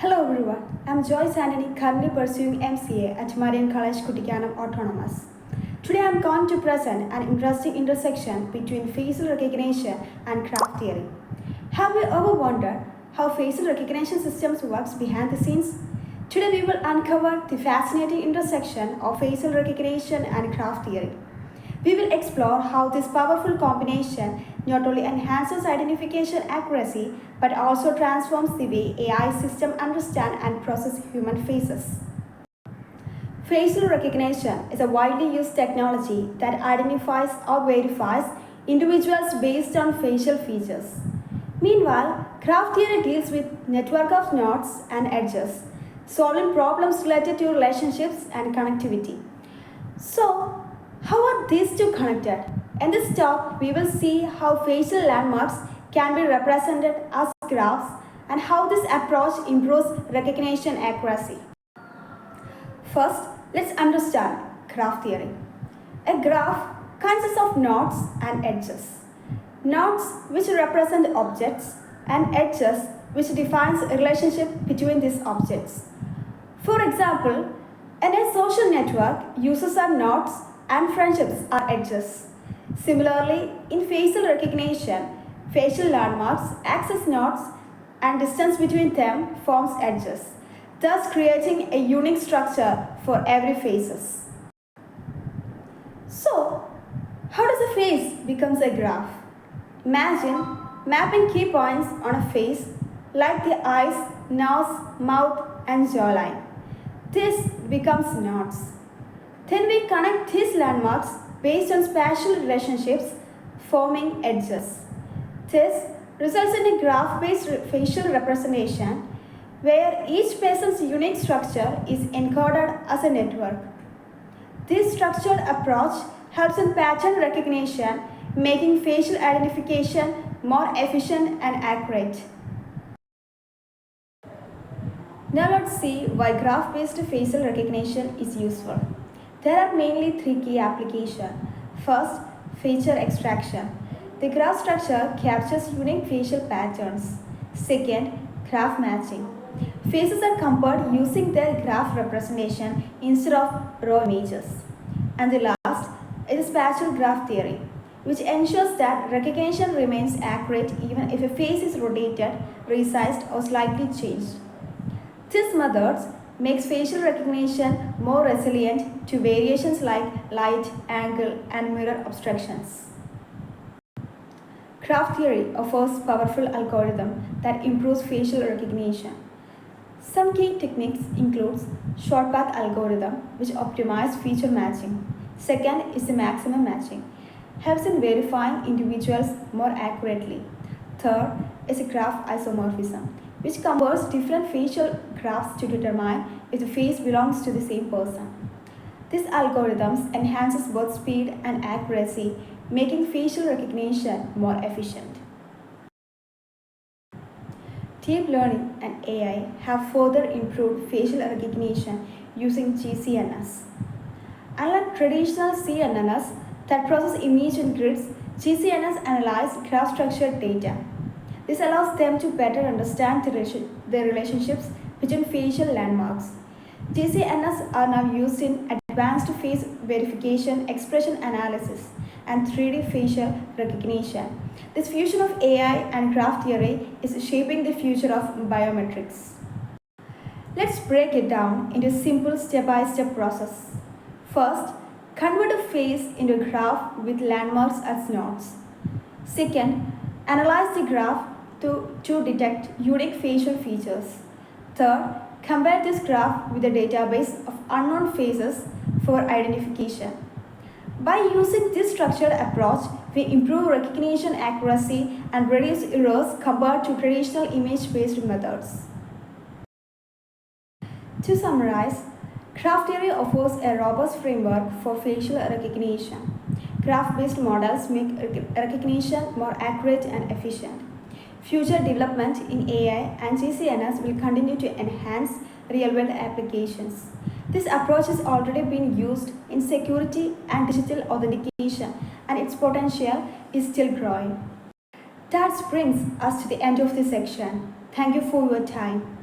Hello everyone, I'm Joyce Anthony, currently pursuing MCA at Marian College, Kuttikkanam Autonomous. Today I'm going to present an interesting intersection between facial recognition and craft theory. Have you ever wondered how facial recognition systems works behind the scenes? Today we will uncover the fascinating intersection of facial recognition and craft theory. We will explore how this powerful combination not only enhances identification accuracy but also transforms the way AI systems understand and process human faces. Facial recognition is a widely used technology that identifies or verifies individuals based on facial features. Meanwhile, craft theory deals with network of nodes and edges, solving problems related to relationships and connectivity. So, how are these two connected? In this talk, we will see how facial landmarks can be represented as graphs and how this approach improves recognition accuracy. First, let's understand graph theory. A graph consists of nodes and edges. Nodes which represent objects and edges which defines a relationship between these objects. For example, in a social network, users are nodes and friendships are edges. Similarly, in facial recognition, facial landmarks act as nodes and distance between them forms edges, thus creating a unique structure for every faces. So, how does a face becomes a graph? Imagine mapping key points on a face like the eyes, nose, mouth and jawline. This becomes nodes. Then we connect these landmarks based on spatial relationships forming edges. This results in a graph-based facial representation where each person's unique structure is encoded as a network. This structured approach helps in pattern recognition, making facial identification more efficient and accurate. Now let's see why graph-based facial recognition is useful. There are mainly three key applications. First, feature extraction. The graph structure captures unique facial patterns. Second, graph matching. Faces are compared using their graph representation instead of raw images. And the last is spatial graph theory, which ensures that recognition remains accurate even if a face is rotated, resized, or slightly changed. These methods makes facial recognition more resilient to variations like light, angle, and mirror obstructions. Graph theory offers powerful algorithm that improves facial recognition. Some key techniques include short path algorithm, which optimizes feature matching. Second is the maximum matching, helps in verifying individuals more accurately. Third is a graph isomorphism, which compares different facial graphs to determine if the face belongs to the same person. This algorithm enhances both speed and accuracy, making facial recognition more efficient. Deep learning and AI have further improved facial recognition using GCNs. Unlike traditional CNNs that process image in grids, GCNs analyze graph structured data. This allows them to better understand the relationships between facial landmarks. GCNs are now used in advanced face verification, expression analysis, and 3D facial recognition. This fusion of AI and graph theory is shaping the future of biometrics. Let's break it down into a simple step-by-step process. First, convert a face into a graph with landmarks as nodes. Second, analyze the graph to detect unique facial features. Third, compare this graph with a database of unknown faces for identification. By using this structured approach, we improve recognition accuracy and reduce errors compared to traditional image-based methods. To summarize, graph theory offers a robust framework for facial recognition. Graph-based models make recognition more accurate and efficient. Future development in AI and GCNs will continue to enhance real-world applications. This approach has already been used in security and digital authentication, and its potential is still growing. That brings us to the end of this section. Thank you for your time.